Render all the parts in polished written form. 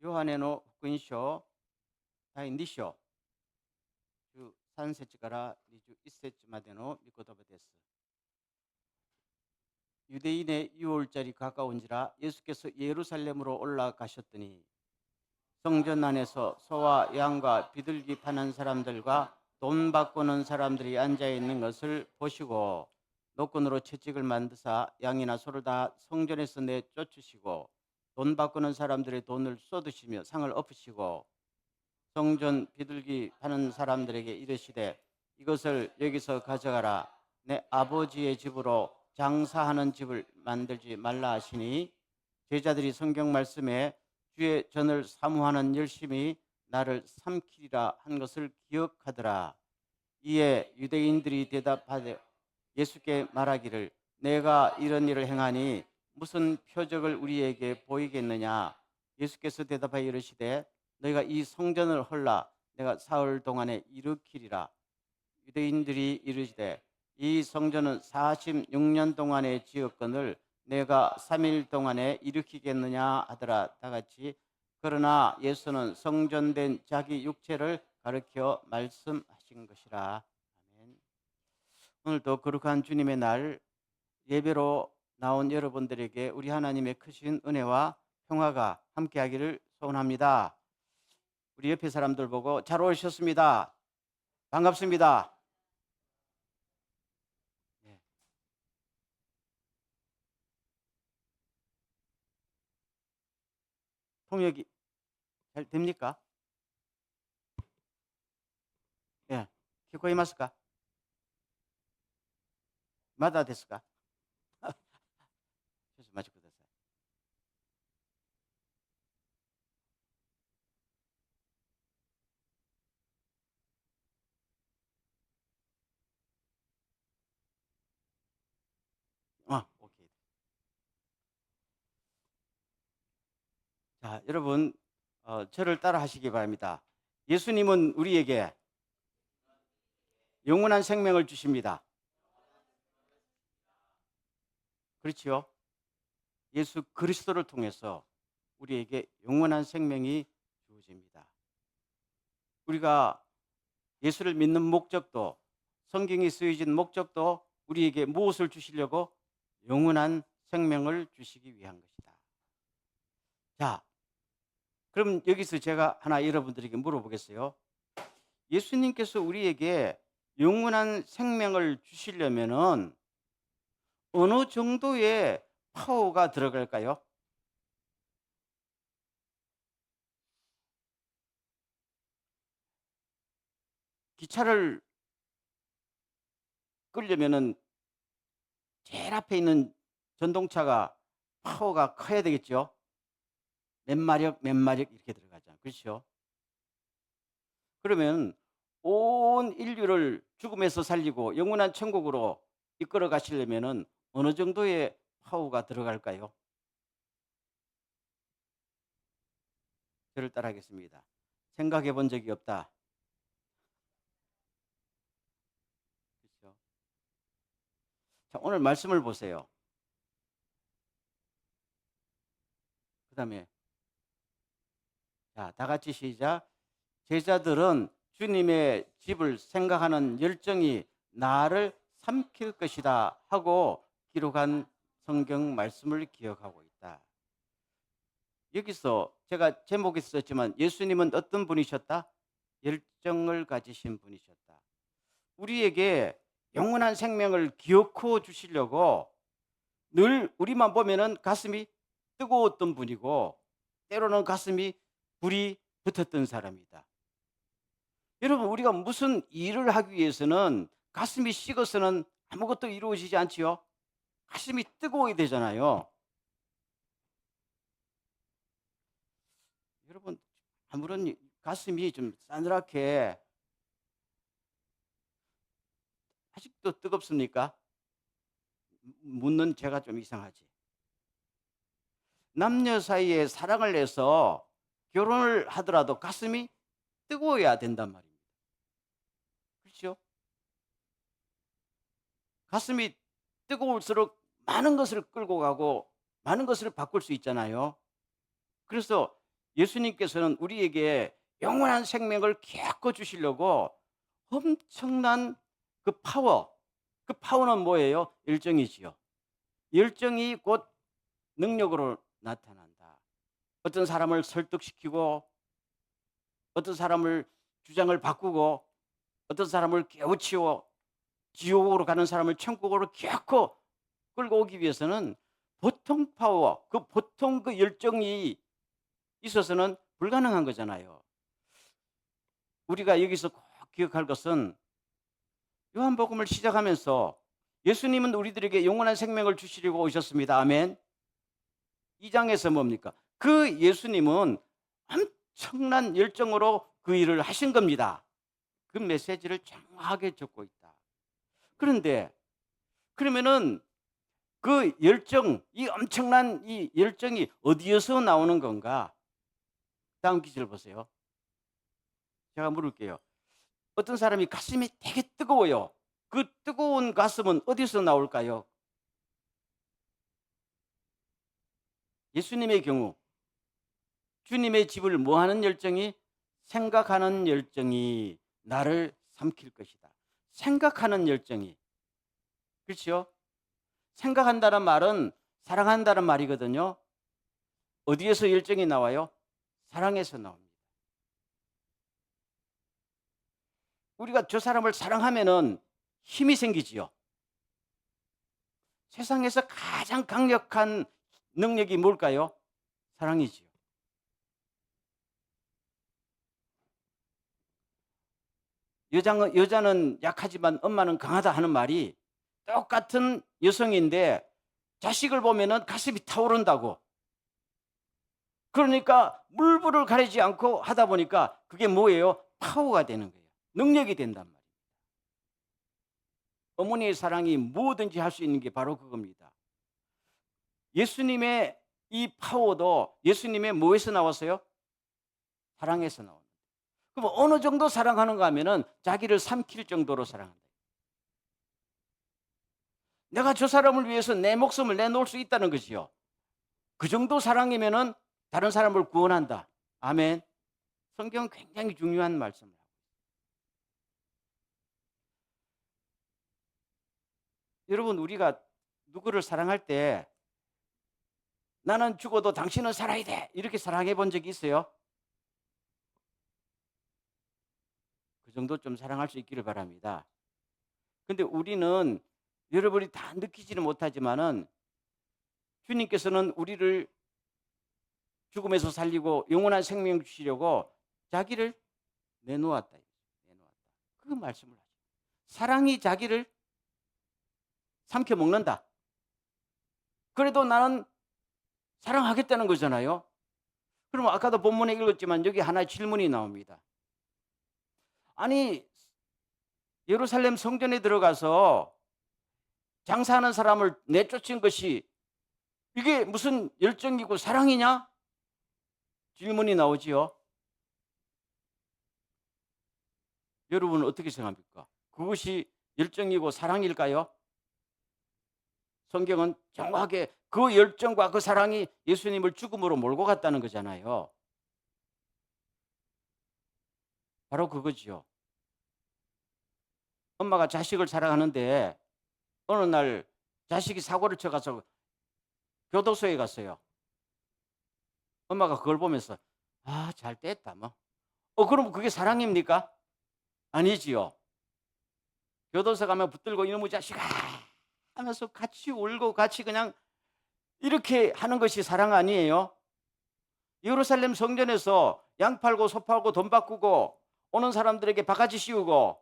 ヨハネの福音書第2章13節から21節までの御言葉です。 유대인의 유월절이 가까운지라 예수께서 예루살렘으로 올라가셨더니 성전 안에서 소와 양과 비둘기 파는 사람들과 돈 바꾸는 사람들이 앉아 있는 것을 보시고 노끈으로 채찍을 만드사 양이나 소를 다 성전에서 내쫓으시고 돈 바꾸는 사람들의 돈을 쏟으시며 상을 엎으시고 성전 비둘기 파는 사람들에게 이르시되 이것을 여기서 가져가라. 내 아버지의 집으로 장사하는 집을 만들지 말라 하시니 제자들이 성경 말씀에 주의 전을 사모하는 열심히 나를 삼키리라 한 것을 기억하더라. 이에 유대인들이 대답하되 예수께 말하기를 내가 이런 일을 행하니 무슨 표적을 우리에게 보이겠느냐. 예수께서 대답하여 이르시되 너희가 이 성전을 헐라 내가 사흘 동안에 일으키리라. 유대인들이 이르시되 이 성전은 46년 동안에 지었거늘 내가 3일 동안에 일으키겠느냐 하더라. 다같이 그러나 예수는 성전된 자기 육체를 가르쳐 말씀하신 것이라. 아멘. 오늘도 거룩한 주님의 날 예배로 나온 여러분들에게 우리 하나님의 크신 은혜와 평화가 함께하기를 소원합니다. 우리 옆에 사람들 보고 잘 오셨습니다. 반갑습니다. 네. 통역이 잘 됩니까? 예.聞こえますか? 마다ですか? 少々お待ちください。오케이. 자, 여러분 저를 따라 하시기 바랍니다. 예수님은 우리에게 영원한 생명을 주십니다. 그렇지요? 예수 그리스도를 통해서 우리에게 영원한 생명이 주어집니다. 우리가 예수를 믿는 목적도, 성경이 쓰여진 목적도 우리에게 무엇을 주시려고? 영원한 생명을 주시기 위한 것이다. 자, 그럼 여기서 제가 하나 여러분들에게 물어보겠어요. 예수님께서 우리에게 영원한 생명을 주시려면은 어느 정도의 파워가 들어갈까요? 기차를 끌려면은 제일 앞에 있는 전동차가 파워가 커야 되겠죠. 몇 마력 이렇게 들어가잖아요. 그렇죠? 그러면 온 인류를 죽음에서 살리고 영원한 천국으로 이끌어 가시려면은 어느 정도의 파워가 들어갈까요? 저를 따라하겠습니다. 생각해 본 적이 없다. 그렇죠? 자, 오늘 말씀을 보세요. 그 다음에 자, 다 같이 시작. 제자들은 주님의 집을 생각하는 열정이 나를 삼킬 것이다 하고 기록한 성경 말씀을 기억하고 있다. 여기서 제가 제목에 썼지만 예수님은 어떤 분이셨다? 열정을 가지신 분이셨다. 우리에게 영원한 생명을 기어코 주시려고 늘 우리만 보면은 가슴이 뜨거웠던 분이고 때로는 가슴이 불이 붙었던 사람이다. 여러분, 우리가 무슨 일을 하기 위해서는 가슴이 식어서는 아무것도 이루어지지 않지요? 가슴이 뜨거워야 되잖아요. 여러분, 아무런 가슴이 좀 싸늘하게 아직도 뜨겁습니까? 묻는 제가 좀 이상하지. 남녀 사이에 사랑을 해서 결혼을 하더라도 가슴이 뜨거워야 된단 말입니다. 그렇죠? 가슴이 뜨거울수록 많은 것을 끌고 가고 많은 것을 바꿀 수 있잖아요. 그래서 예수님께서는 우리에게 영원한 생명을 기꺼 주시려고 엄청난 그 파워는 뭐예요? 열정이지요. 열정이 곧 능력으로 나타난다. 어떤 사람을 설득시키고, 어떤 사람을 주장을 바꾸고, 어떤 사람을 깨우치고, 지옥으로 가는 사람을 천국으로 기어코 끌고 오기 위해서는 보통 파워, 그 보통 그 열정이 있어서는 불가능한 거잖아요. 우리가 여기서 꼭 기억할 것은 요한복음을 시작하면서 예수님은 우리들에게 영원한 생명을 주시려고 오셨습니다. 아멘. 2장에서 뭡니까? 그 예수님은 엄청난 열정으로 그 일을 하신 겁니다. 그 메시지를 정확하게 적고 있다. 그런데 그러면은 그 열정, 이 엄청난 이 열정이 어디에서 나오는 건가? 다음 기절 보세요. 제가 물을게요. 어떤 사람이 가슴이 되게 뜨거워요. 그 뜨거운 가슴은 어디서 나올까요? 예수님의 경우 주님의 집을 뭐 하는 열정이? 생각하는 열정이 나를 삼킬 것이다. 생각하는 열정이. 그렇죠? 생각한다는 말은 사랑한다는 말이거든요. 어디에서 열정이 나와요? 사랑에서 나옵니다. 우리가 저 사람을 사랑하면은 힘이 생기지요. 세상에서 가장 강력한 능력이 뭘까요? 사랑이지요. 여자는 약하지만 엄마는 강하다 하는 말이 똑같은 여성인데 자식을 보면은 가슴이 타오른다고. 그러니까 물불을 가리지 않고 하다 보니까 그게 뭐예요? 파워가 되는 거예요. 능력이 된단 말이에요. 어머니의 사랑이 뭐든지 할 수 있는 게 바로 그겁니다. 예수님의 이 파워도 예수님의 뭐에서 나왔어요? 사랑에서 나옵니다. 그럼 어느 정도 사랑하는가 하면은 자기를 삼킬 정도로 사랑한다. 내가 저 사람을 위해서 내 목숨을 내놓을 수 있다는 것이요. 그 정도 사랑이면은 다른 사람을 구원한다. 아멘. 성경은 굉장히 중요한 말씀을 하고. 여러분, 우리가 누구를 사랑할 때 나는 죽어도 당신은 살아야 돼. 이렇게 사랑해 본 적이 있어요? 그 정도 좀 사랑할 수 있기를 바랍니다. 근데 우리는 여러분이 다 느끼지는 못하지만은 주님께서는 우리를 죽음에서 살리고 영원한 생명 주시려고 자기를 내놓았다. 내놓았다. 그 말씀을 하죠. 사랑이 자기를 삼켜 먹는다. 그래도 나는 사랑하겠다는 거잖아요. 그러면 아까도 본문에 읽었지만 여기 하나의 질문이 나옵니다. 아니, 예루살렘 성전에 들어가서 장사하는 사람을 내쫓은 것이 이게 무슨 열정이고 사랑이냐? 질문이 나오지요. 여러분은 어떻게 생각합니까? 그것이 열정이고 사랑일까요? 성경은 정확하게 그 열정과 그 사랑이 예수님을 죽음으로 몰고 갔다는 거잖아요. 바로 그거지요. 엄마가 자식을 사랑하는데 어느 날 자식이 사고를 쳐가서 교도소에 갔어요. 엄마가 그걸 보면서 잘 됐다 뭐. 그럼 그게 사랑입니까? 아니지요. 교도소 가면 붙들고 이놈의 자식아 하면서 같이 울고 같이 그냥 이렇게 하는 것이 사랑 아니에요? 예루살렘 성전에서 양 팔고 소 팔고 돈 바꾸고 오는 사람들에게 바가지 씌우고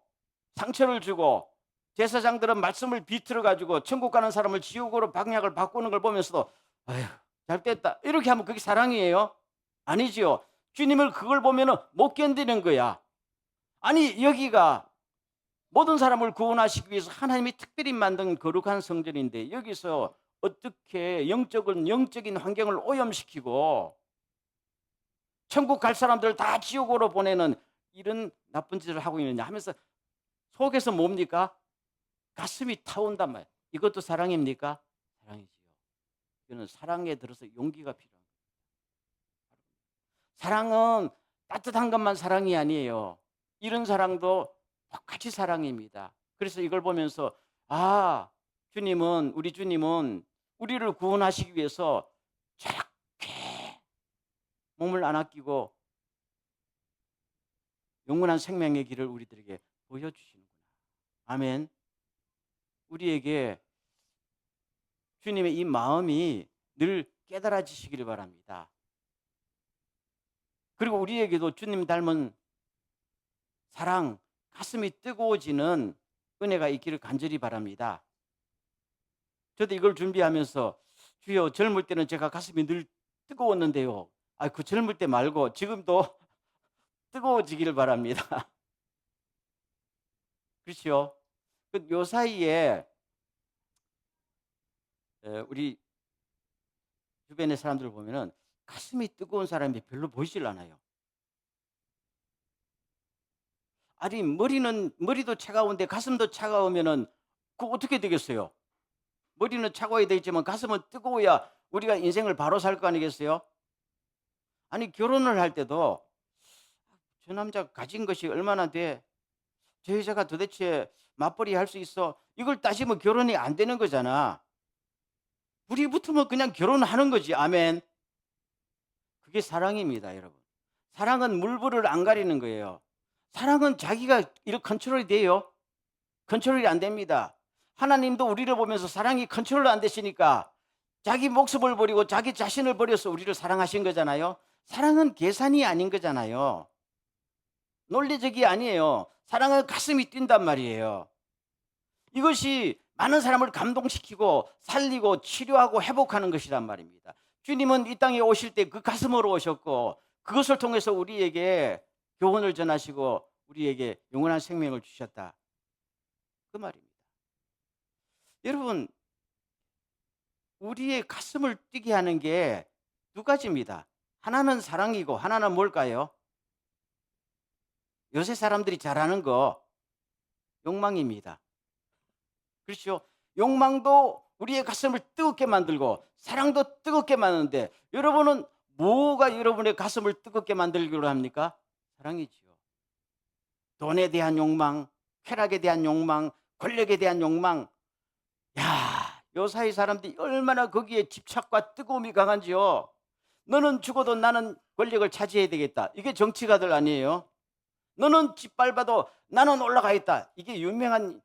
상처를 주고 제사장들은 말씀을 비틀어 가지고 천국 가는 사람을 지옥으로 방향을 바꾸는 걸 보면서도 아휴 잘 됐다 이렇게 하면 그게 사랑이에요? 아니지요. 주님을 그걸 보면은 못 견디는 거야. 아니 여기가 모든 사람을 구원하시기 위해서 하나님이 특별히 만든 거룩한 성전인데 여기서 어떻게 영적인 환경을 오염시키고 천국 갈 사람들 다 지옥으로 보내는 이런 나쁜 짓을 하고 있느냐 하면서 속에서 뭡니까? 가슴이 타온단 말이에요. 이것도 사랑입니까? 사랑이지요. 이거는 사랑에 들어서 용기가 필요한 거예요. 사랑은 따뜻한 것만 사랑이 아니에요. 이런 사랑도 똑같이 사랑입니다. 그래서 이걸 보면서 주님은 우리 주님은 우리를 구원하시기 위해서 저렇게 몸을 안 아끼고 영원한 생명의 길을 우리들에게 보여주시는구나. 아멘. 우리에게 주님의 이 마음이 늘 깨달아지시기를 바랍니다. 그리고 우리에게도 주님 닮은 사랑, 가슴이 뜨거워지는 은혜가 있기를 간절히 바랍니다. 저도 이걸 준비하면서 주여, 젊을 때는 제가 가슴이 늘 뜨거웠는데요. 그 젊을 때 말고 지금도 뜨거워지기를 바랍니다. 그렇죠? 요 사이에 우리 주변의 사람들을 보면은 가슴이 뜨거운 사람이 별로 보이질 않아요. 아니, 머리도 차가운데 가슴도 차가우면은 그 어떻게 되겠어요? 머리는 차가워야 되겠지만 가슴은 뜨거워야 우리가 인생을 바로 살 거 아니겠어요? 아니, 결혼을 할 때도 저 남자 가진 것이 얼마나 돼? 저 여자가 도대체 맞벌이 할 수 있어? 이걸 따지면 결혼이 안 되는 거잖아. 불이 붙으면 그냥 결혼하는 거지. 아멘. 그게 사랑입니다, 여러분. 사랑은 물불을 안 가리는 거예요. 사랑은 자기가 이렇게 컨트롤이 돼요. 컨트롤이 안 됩니다. 하나님도 우리를 보면서 사랑이 컨트롤 안 되시니까 자기 목숨을 버리고 자기 자신을 버려서 우리를 사랑하신 거잖아요. 사랑은 계산이 아닌 거잖아요. 논리적이 아니에요. 사랑은 가슴이 뛴단 말이에요. 이것이 많은 사람을 감동시키고 살리고 치료하고 회복하는 것이란 말입니다. 주님은 이 땅에 오실 때 그 가슴으로 오셨고 그것을 통해서 우리에게 교훈을 전하시고 우리에게 영원한 생명을 주셨다. 그 말입니다. 여러분, 우리의 가슴을 뛰게 하는 게 두 가지입니다. 하나는 사랑이고 하나는 뭘까요? 요새 사람들이 잘하는 거 욕망입니다. 그렇죠? 욕망도 우리의 가슴을 뜨겁게 만들고 사랑도 뜨겁게 만드는데 여러분은 뭐가 여러분의 가슴을 뜨겁게 만들기로 합니까? 사랑이지요. 돈에 대한 욕망, 쾌락에 대한 욕망, 권력에 대한 욕망. 요 사이 사람들이 얼마나 거기에 집착과 뜨거움이 강한지요. 너는 죽어도 나는 권력을 차지해야 되겠다. 이게 정치가들 아니에요. 너는 짓밟아도 나는 올라가 있다. 이게 유명한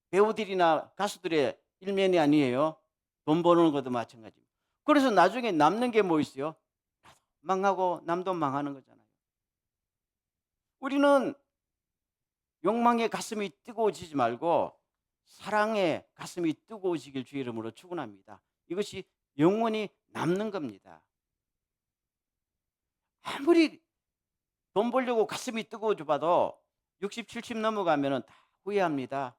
배우들이나 가수들의 일면이 아니에요. 돈 버는 것도 마찬가지입니다. 그래서 나중에 남는 게 뭐 있어요? 망하고 남도 망하는 거잖아요. 우리는 욕망의 가슴이 뜨거워지지 말고 사랑의 가슴이 뜨거워지길 주의 이름으로 축원합니다. 이것이 영원히 남는 겁니다. 아무리 돈 벌려고 가슴이 뜨거워져 봐도 60, 70 넘어가면 다 후회합니다.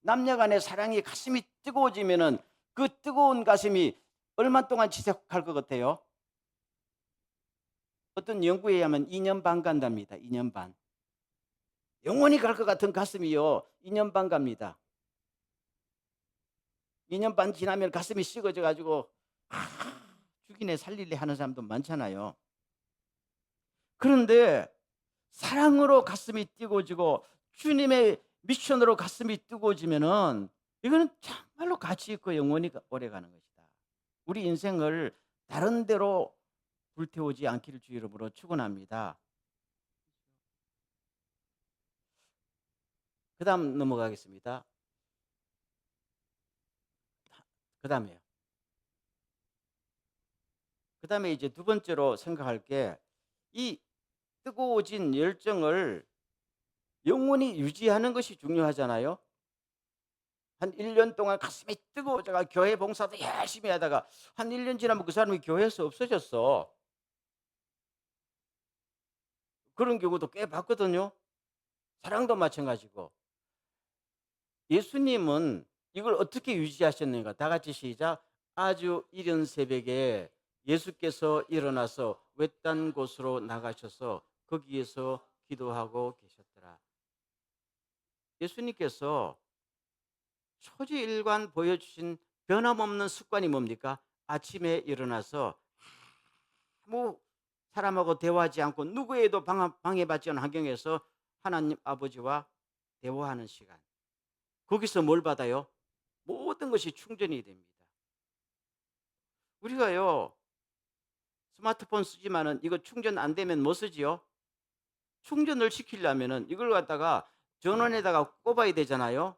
남녀 간의 사랑이 가슴이 뜨거워지면은 그 뜨거운 가슴이 얼마 동안 지속할 것 같아요? 어떤 연구에 의하면 2년 반 간답니다. 2년 반. 영원히 갈 것 같은 가슴이요. 2년 반 갑니다. 2년 반 지나면 가슴이 식어져 가지고 죽이네 살릴래 하는 사람도 많잖아요. 그런데 사랑으로 가슴이 뜨거워지고 주님의 미션으로 가슴이 뜨거워지면은 이거는 정말로 가치 있고 영원히 오래 가는 것이다. 우리 인생을 다른 데로 불태우지 않기를 주의 이름으로 축원합니다. 그다음 넘어가겠습니다. 그다음에요. 그다음에 이제 두 번째로 생각할 게 이 뜨거워진 열정을 영원히 유지하는 것이 중요하잖아요. 한 1년 동안 가슴이 뜨거워져가 교회 봉사도 열심히 하다가 한 1년 지나면 그 사람이 교회에서 없어졌어. 그런 경우도 꽤 봤거든요. 사랑도 마찬가지고. 예수님은 이걸 어떻게 유지하셨는가? 다 같이 시작. 아주 이른 새벽에 예수께서 일어나서 외딴 곳으로 나가셔서 거기에서 기도하고 계셨더라. 예수님께서 초지일관 보여주신 변함없는 습관이 뭡니까? 아침에 일어나서 아무 사람하고 대화하지 않고 누구에도 방해받지 않은 환경에서 하나님 아버지와 대화하는 시간. 거기서 뭘 받아요? 모든 것이 충전이 됩니다. 우리가요, 스마트폰 쓰지만은 이거 충전 안 되면 뭐 쓰지요? 충전을 시키려면은 이걸 갖다가 전원에다가 꼽아야 되잖아요.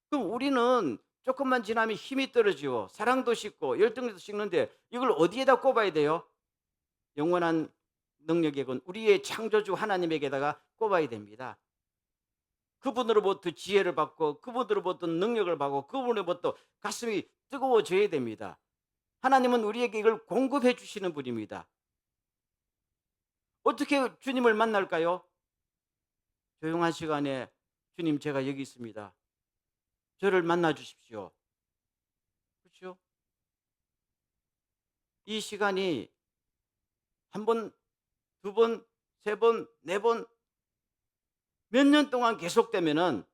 그럼 우리는 조금만 지나면 힘이 떨어지고 사랑도 식고 열등도 식는데 이걸 어디에다 꼽아야 돼요? 영원한 능력이건 우리의 창조주 하나님에게다가 꼽아야 됩니다. 그분으로부터 지혜를 받고 그분으로부터 능력을 받고 그분으로부터 가슴이 뜨거워져야 됩니다. 하나님은 우리에게 이걸 공급해 주시는 분입니다. 어떻게 주님을 만날까요? 조용한 시간에 주님 제가 여기 있습니다. 저를 만나 주십시오. 그렇죠? 이 시간이 한 번, 두 번, 세 번, 네 번, 몇 년 동안 계속되면은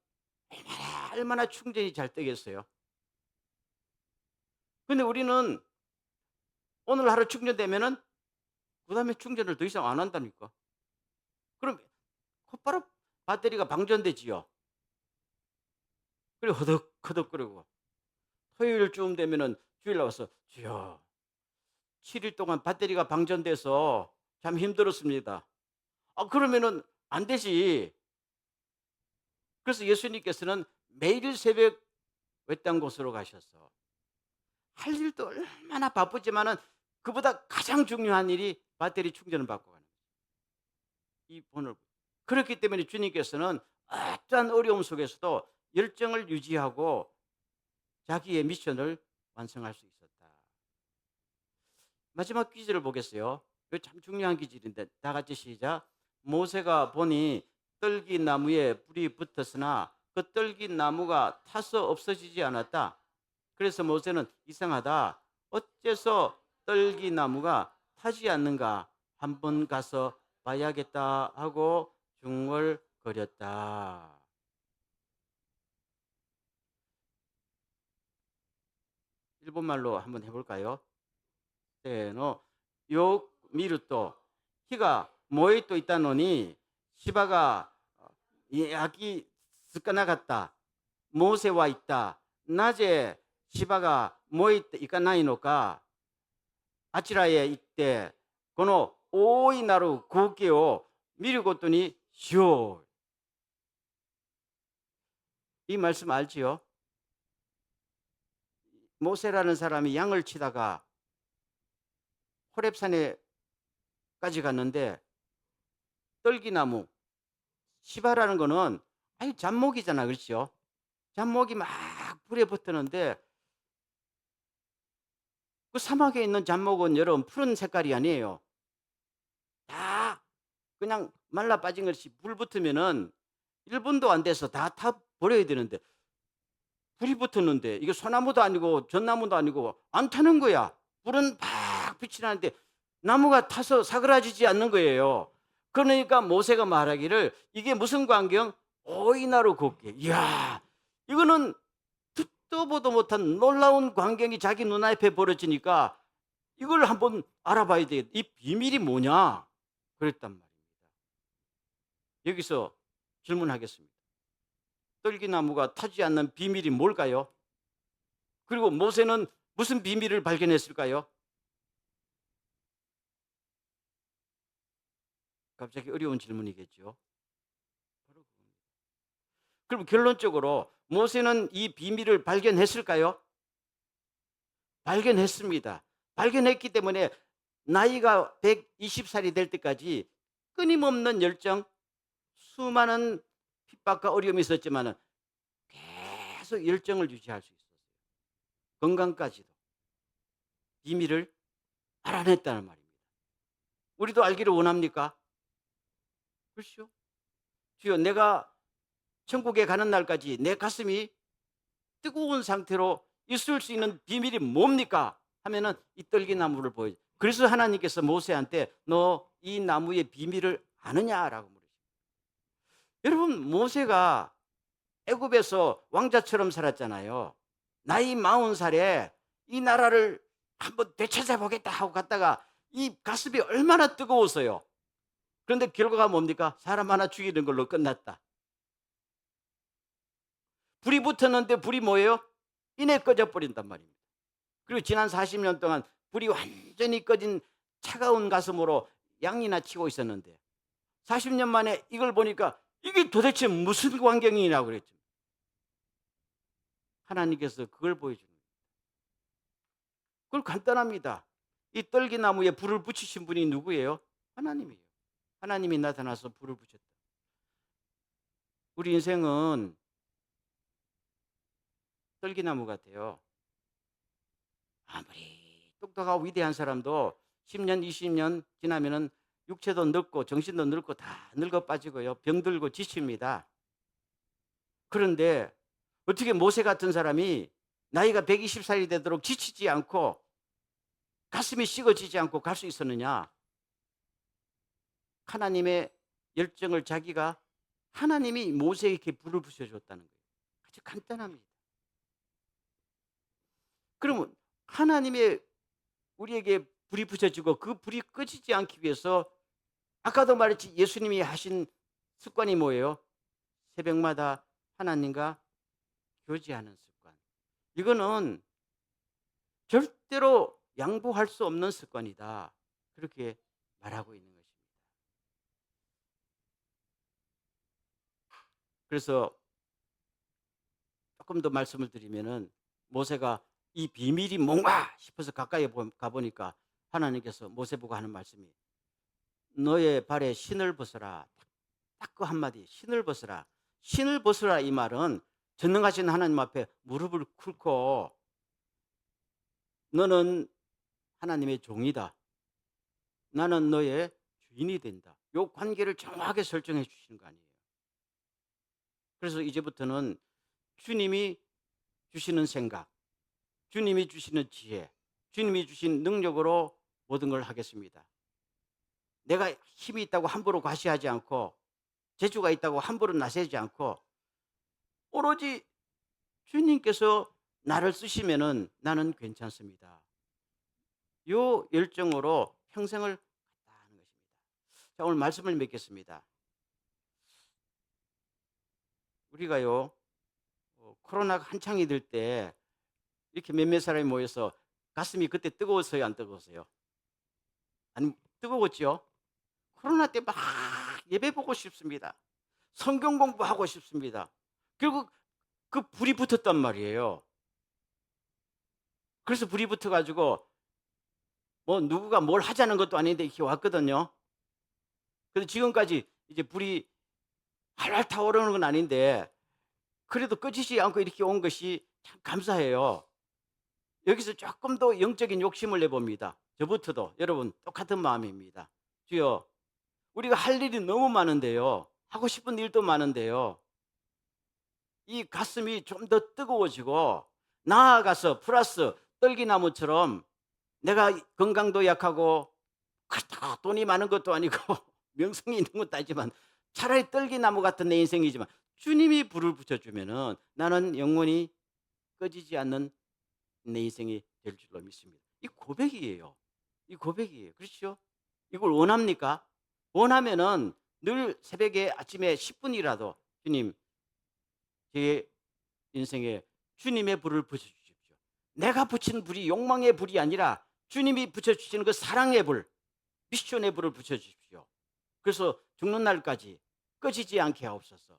얼마나 충전이 잘 되겠어요. 근데 우리는 오늘 하루 충전되면은 그다음에 충전을 더 이상 안 한다니까. 그럼 곧바로 배터리가 방전되지요. 그리고 허덕허덕거리고 토요일쯤 되면은 주일 나와서 주여 7일 동안 배터리가 방전돼서 참 힘들었습니다. 그러면은 안 되지. 그래서 예수님께서는 매일 새벽 외딴 곳으로 가셔서 할 일도 얼마나 바쁘지만은 그보다 가장 중요한 일이 배터리 충전을 받고 가는 이 본을. 그렇기 때문에 주님께서는 어떠한 어려움 속에서도 열정을 유지하고 자기의 미션을 완성할 수 있었다. 마지막 기절을 보겠어요. 이거 참 중요한 기절인데 다 같이 시작. 모세가 보니 떨기 나무에 불이 붙었으나 그 떨기 나무가 타서 없어지지 않았다. 그래서 모세는 이상하다. 어째서 떨기 나무가 타지 않는가? 한번 가서 봐야겠다 하고 중얼거렸다. 일본말로 한번 해볼까요? 요 미루또 키가 모에 또 있다 노니 시바가 야기 스까나갔다 모세와 있다 낮에 시바가 모에 있까 나이노까 아치라에 있대この 오이 나루 고개を 미루고더니 쉬어. 이 말씀 알지요? 모세라는 사람이 양을 치다가 호렙산에까지 갔는데 떨기나무 시바라는 거는 아니 잡목이잖아, 그렇죠? 잡목이 막 불에 붙었는데 그 사막에 있는 잡목은 여러분 푸른 색깔이 아니에요. 다 그냥 말라 빠진 것이 불 붙으면은 1분도 안 돼서 다 버려야 되는데 불이 붙었는데 이게 소나무도 아니고 전나무도 아니고 안 타는 거야. 불은 팍 빛이 나는데 나무가 타서 사그라지지 않는 거예요. 그러니까 모세가 말하기를 이게 무슨 광경? 오이나루 곱게. 이야, 이거는 듣도 보도 못한 놀라운 광경이 자기 눈앞에 벌어지니까 이걸 한번 알아봐야 돼. 이 비밀이 뭐냐? 그랬단 말입니다. 여기서 질문하겠습니다. 떨기나무가 타지 않는 비밀이 뭘까요? 그리고 모세는 무슨 비밀을 발견했을까요? 갑자기 어려운 질문이겠죠. 그럼 결론적으로 모세는 이 비밀을 발견했을까요? 발견했습니다. 발견했기 때문에 나이가 120살이 될 때까지 끊임없는 열정, 수많은 핍박과 어려움이 있었지만 계속 열정을 유지할 수 있었어요. 건강까지도. 비밀을 알아냈다는 말입니다. 우리도 알기를 원합니까? 그렇죠? 주여, 내가 천국에 가는 날까지 내 가슴이 뜨거운 상태로 있을 수 있는 비밀이 뭡니까? 하면은 이 떨기나무를 보여줘. 그래서 하나님께서 모세한테 너 이 나무의 비밀을 아느냐라고 물으십니다. 여러분, 모세가 애굽에서 왕자처럼 살았잖아요. 나이 40살에 이 나라를 한번 되찾아보겠다 하고 갔다가 이 가슴이 얼마나 뜨거웠어요. 그런데 결과가 뭡니까? 사람 하나 죽이는 걸로 끝났다. 불이 붙었는데 불이 뭐예요? 이내 꺼져버린단 말입니다. 그리고 지난 40년 동안 불이 완전히 꺼진 차가운 가슴으로 양이나 치고 있었는데 40년 만에 이걸 보니까 이게 도대체 무슨 광경이냐고 그랬죠. 하나님께서 그걸 보여주는 거예요. 그걸 간단합니다. 이 떨기나무에 불을 붙이신 분이 누구예요? 하나님이에요. 하나님이 나타나서 불을 붙였다. 우리 인생은 떨기나무 같아요. 아무리 똑똑하고 위대한 사람도 10년, 20년 지나면은 육체도 늙고 정신도 늙고 다 늙어 빠지고요. 병들고 지칩니다. 그런데 어떻게 모세 같은 사람이 나이가 120살이 되도록 지치지 않고 가슴이 식어지지 않고 갈 수 있었느냐? 하나님의 열정을 자기가 하나님이 모세에게 불을 붙여줬다는 거예요. 아주 간단합니다. 그러면 하나님의 우리에게 불이 붙여지고 그 불이 꺼지지 않기 위해서 아까도 말했지 예수님이 하신 습관이 뭐예요? 새벽마다 하나님과 교제하는 습관. 이거는 절대로 양보할 수 없는 습관이다. 그렇게 말하고 있는 것입니다. 그래서 조금 더 말씀을 드리면은 모세가 이 비밀이 뭔가 싶어서 가까이 가보니까 하나님께서 모세 보고 하는 말씀이 너의 발에 신을 벗어라. 딱 그 한마디 신을 벗어라. 신을 벗어라 이 말은 전능하신 하나님 앞에 무릎을 꿇고 너는 하나님의 종이다. 나는 너의 주인이 된다. 요 관계를 정확하게 설정해 주시는 거 아니에요. 그래서 이제부터는 주님이 주시는 생각, 주님이 주시는 지혜, 주님이 주신 능력으로 모든 걸 하겠습니다. 내가 힘이 있다고 함부로 과시하지 않고 재주가 있다고 함부로 나서지 않고 오로지 주님께서 나를 쓰시면은 나는 괜찮습니다. 요 열정으로 평생을 갔다 하는 것입니다. 자, 오늘 말씀을 맺겠습니다. 우리가요, 코로나가 한창이 될 때 이렇게 몇몇 사람이 모여서 가슴이 그때 뜨거웠어요, 안 뜨거웠어요? 아니, 뜨거웠죠? 코로나 때 막 예배 보고 싶습니다. 성경 공부하고 싶습니다. 결국 그 불이 붙었단 말이에요. 그래서 불이 붙어가지고 뭐 누구가 뭘 하자는 것도 아닌데 이렇게 왔거든요. 그래서 지금까지 이제 불이 활활 타오르는 건 아닌데 그래도 꺼지지 않고 이렇게 온 것이 참 감사해요. 여기서 조금 더 영적인 욕심을 내봅니다. 저부터도 여러분 똑같은 마음입니다. 주여, 우리가 할 일이 너무 많은데요. 하고 싶은 일도 많은데요. 이 가슴이 좀 더 뜨거워지고 나아가서 플러스 떨기나무처럼 내가 건강도 약하고 그렇다고 돈이 많은 것도 아니고 명성이 있는 것도 아니지만 차라리 떨기나무 같은 내 인생이지만 주님이 불을 붙여주면은 나는 영원히 꺼지지 않는 내 인생이 될 줄로 믿습니다. 이 고백이에요. 이 고백이에요. 그렇죠? 이걸 원합니까? 원하면은 늘 새벽에 아침에 10분이라도 주님, 제 인생에 주님의 불을 붙여주십시오. 내가 붙인 불이 욕망의 불이 아니라 주님이 붙여주시는 그 사랑의 불, 미션의 불을 붙여주십시오. 그래서 죽는 날까지 꺼지지 않게 하옵소서.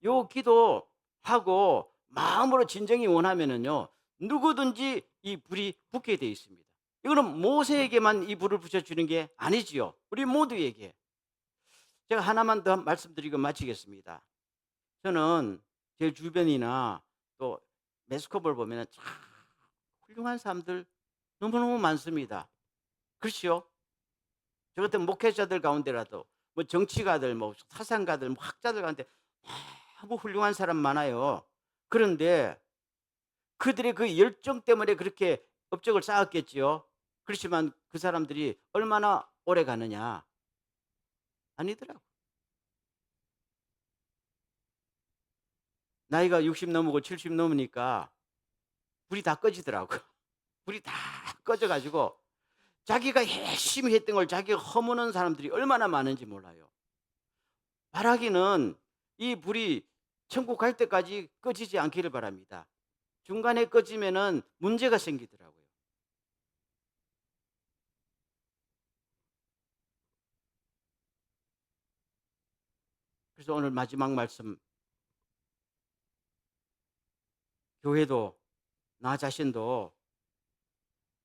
요 기도하고 마음으로 진정히 원하면은요, 누구든지 이 불이 붙게 되어 있습니다. 이거는 모세에게만 이 불을 붙여주는 게 아니지요. 우리 모두에게. 제가 하나만 더 말씀드리고 마치겠습니다. 저는 제 주변이나 또 매스컵을 보면 참 훌륭한 사람들 너무너무 많습니다. 그렇죠? 저 같은 목회자들 가운데라도 뭐 정치가들, 뭐 사상가들, 뭐 학자들 가운데 너무 훌륭한 사람 많아요. 그런데 그들의 그 열정 때문에 그렇게 업적을 쌓았겠지요. 그렇지만 그 사람들이 얼마나 오래 가느냐? 아니더라고. 나이가 60 넘고 70 넘으니까 불이 다 꺼지더라고. 불이 다 꺼져 가지고 자기가 열심히 했던 걸 자기가 허무는 사람들이 얼마나 많은지 몰라요. 바라기는 이 불이 천국 갈 때까지 꺼지지 않기를 바랍니다. 중간에 꺼지면은 문제가 생기더라고요. 그래서 오늘 마지막 말씀, 교회도 나 자신도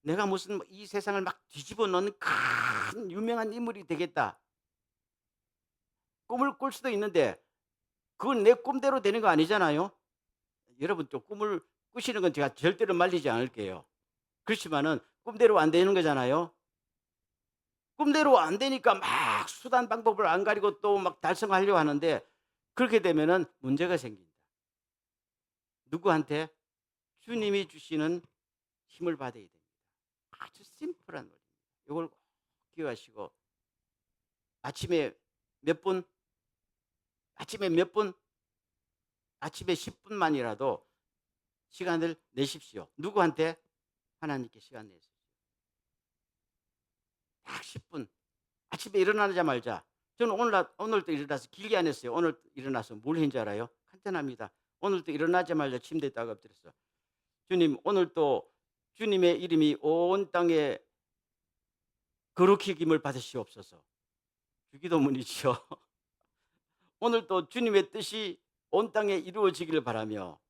내가 무슨 이 세상을 막 뒤집어 놓는 큰 유명한 인물이 되겠다. 꿈을 꿀 수도 있는데 그건 내 꿈대로 되는 거 아니잖아요. 여러분 또 꿈을 꾸시는 건 제가 절대로 말리지 않을게요. 그렇지만은 꿈대로 안 되는 거잖아요. 꿈대로 안 되니까 막 수단 방법을 안 가리고 또 막 달성하려고 하는데 그렇게 되면은 문제가 생긴다. 누구한테? 주님이 주시는 힘을 받아야 됩니다. 아주 심플한 원리입니다. 이걸 꼭 기억하시고 아침에 몇 분? 아침에 몇 분? 아침에 10분만이라도 시간을 내십시오. 누구한테? 하나님께 시간 내십시오. 딱 10분. 아침에 일어나자마자 저는 오늘도 일어나서 길게 안 했어요. 오늘 일어나서 뭘 했는지 알아요? 간단합니다. 오늘도 일어나자마자 침대에 딱 엎드렸어. 주님, 오늘도 주님의 이름이 온 땅에 거룩히 여김을 받으시옵소서. 주기도문이죠. 오늘도 주님의 뜻이 온 땅에 이루어지기를 바라며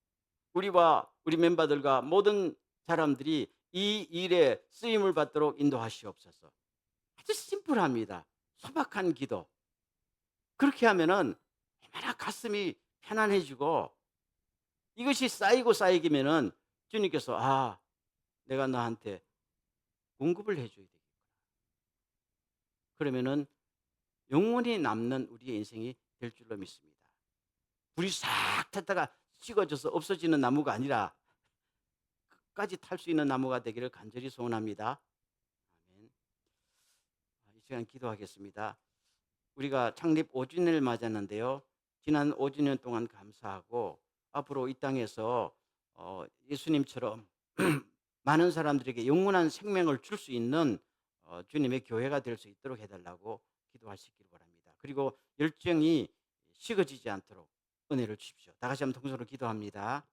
우리와 우리 멤버들과 모든 사람들이 이 일에 쓰임을 받도록 인도하시옵소서. 아주 심플합니다. 소박한 기도. 그렇게 하면은 얼마나 가슴이 편안해지고 이것이 쌓이고 쌓이기면은 주님께서 내가 너한테 공급을 해줘야 되겠구나. 그러면은 영원히 남는 우리의 인생이 될 줄로 믿습니다. 불이 싹 탔다가 식어져서 없어지는 나무가 아니라 끝까지 탈 수 있는 나무가 되기를 간절히 소원합니다. 아멘. 이 시간 기도하겠습니다. 우리가 창립 5주년을 맞았는데요. 지난 5주년 동안 감사하고 앞으로 이 땅에서 예수님처럼 많은 사람들에게 영원한 생명을 줄 수 있는 주님의 교회가 될 수 있도록 해달라고 기도하시길 바랍니다. 그리고 열정이 식어지지 않도록 은혜를 주십시오. 다 같이 한번 통성으로 기도합니다.